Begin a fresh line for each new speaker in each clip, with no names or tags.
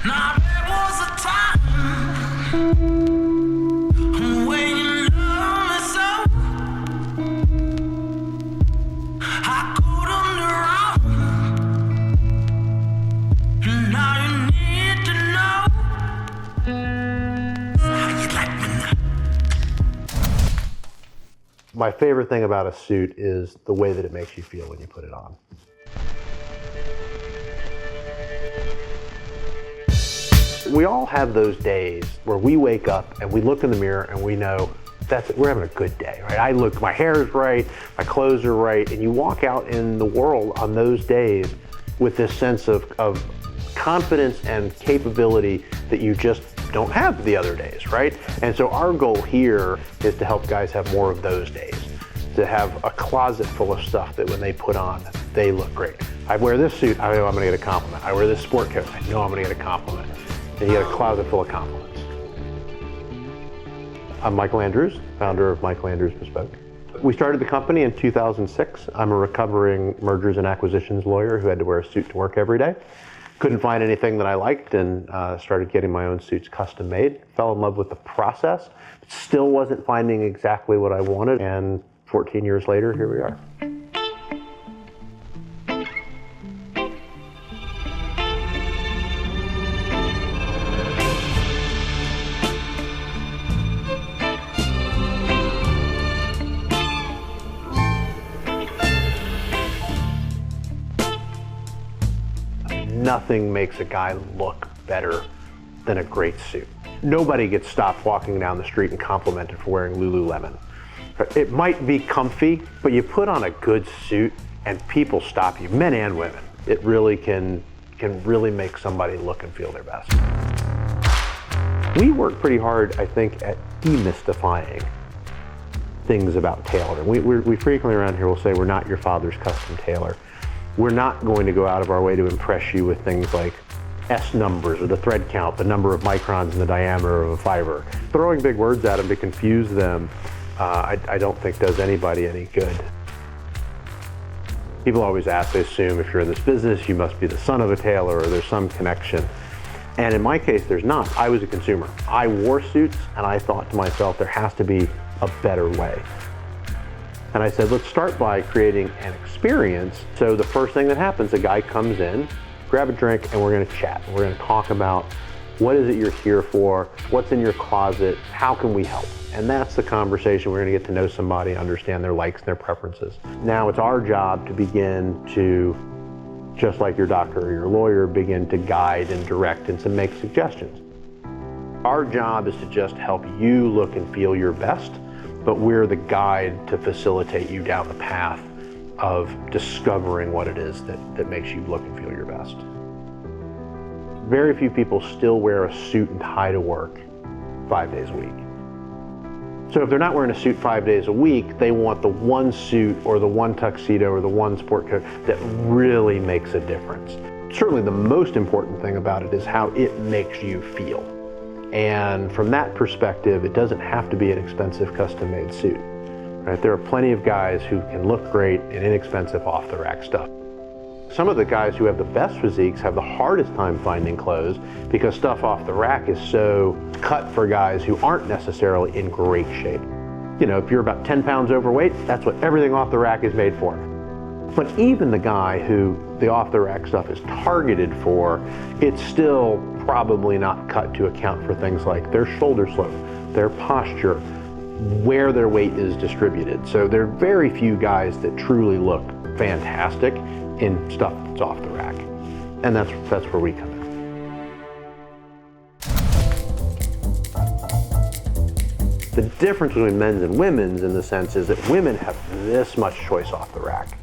Now there was a time when you loved me so, I couldn't run. Now you need to know how you like me now.
My favorite thing about a suit is the way that it makes you feel when you put it on. We all have those days where we wake up and we look in the mirror and we know that's it, we're having a good day, right? My hair is right, my clothes are right, and you walk out in the world on those days with this sense of confidence and capability that you just don't have the other days, right? And so our goal here is to help guys have more of those days, to have a closet full of stuff that when they put on, they look great. I wear this suit, I know I'm gonna get a compliment. I wear this sport coat, I know I'm gonna get a compliment. And you get a closet full of compliments. I'm Michael Andrews, founder of Andrews Bespoke. We started the company in 2006. I'm a recovering mergers and acquisitions lawyer who had to wear a suit to work every day. Couldn't find anything that I liked and started getting my own suits custom made. Fell in love with the process, but still wasn't finding exactly what I wanted. And 14 years later, here we are. Nothing makes a guy look better than a great suit. Nobody gets stopped walking down the street and complimented for wearing Lululemon. It might be comfy, but you put on a good suit and people stop you, men and women. It really can really make somebody look and feel their best. We work pretty hard, I think, at demystifying things about tailoring. We frequently around here will say we're not your father's custom tailor. We're not going to go out of our way to impress you with things like S numbers or the thread count, the number of microns in the diameter of a fiber. Throwing big words at them to confuse them, I don't think does anybody any good. People always ask, they assume if you're in this business, you must be the son of a tailor or there's some connection. And in my case, there's not. I was a consumer. I wore suits and I thought to myself, there has to be a better way. And I said, let's start by creating an experience. So the first thing that happens, a guy comes in, grab a drink, and we're gonna chat. We're gonna talk about what is it you're here for, what's in your closet, how can we help? And that's the conversation. We're gonna get to know somebody, understand their likes and their preferences. Now it's our job to begin to, just like your doctor or your lawyer, begin to guide and direct and to make suggestions. Our job is to just help you look and feel your best, but we're the guide to facilitate you down the path of discovering what it is that makes you look and feel your best. Very few people still wear a suit and tie to work 5 days a week. So if they're not wearing a suit 5 days a week, they want the one suit or the one tuxedo or the one sport coat that really makes a difference. Certainly the most important thing about it is how it makes you feel. And from that perspective, it doesn't have to be an expensive custom-made suit. Right? There are plenty of guys who can look great in inexpensive off-the-rack stuff. Some of the guys who have the best physiques have the hardest time finding clothes because stuff off the rack is so cut for guys who aren't necessarily in great shape. You know, if you're about 10 pounds overweight, that's what everything off the rack is made for. But even the guy who the off-the-rack stuff is targeted for, it's still probably not cut to account for things like their shoulder slope, their posture, where their weight is distributed. So there are very few guys that truly look fantastic in stuff that's off the rack. And that's where we come in. The difference between men's and women's in the sense is that women have this much choice off the rack.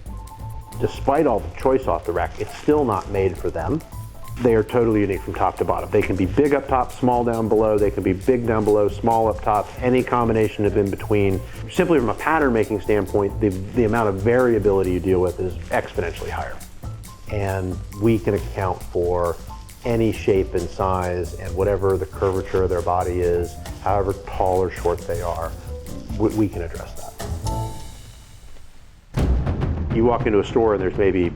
Despite all the choice off the rack, it's still not made for them. They are totally unique from top to bottom. They can be big up top, small down below. They can be big down below, small up top, any combination of in between. Simply from a pattern making standpoint, the amount of variability you deal with is exponentially higher. And we can account for any shape and size and whatever the curvature of their body is, however tall or short they are, we can address that. You walk into a store and there's maybe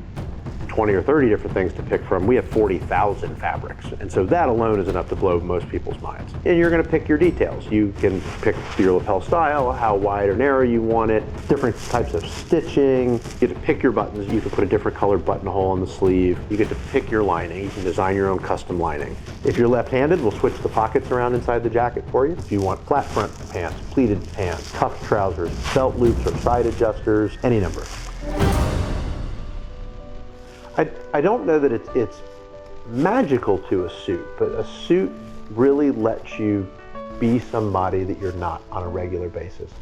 20 or 30 different things to pick from. We have 40,000 fabrics. And so that alone is enough to blow most people's minds. And you're gonna pick your details. You can pick your lapel style, how wide or narrow you want it, different types of stitching. You get to pick your buttons. You can put a different colored buttonhole on the sleeve. You get to pick your lining. You can design your own custom lining. If you're left-handed, we'll switch the pockets around inside the jacket for you. If you want flat front pants, pleated pants, cuff trousers, belt loops or side adjusters, any number. I don't know that it's magical to a suit, but a suit really lets you be somebody that you're not on a regular basis.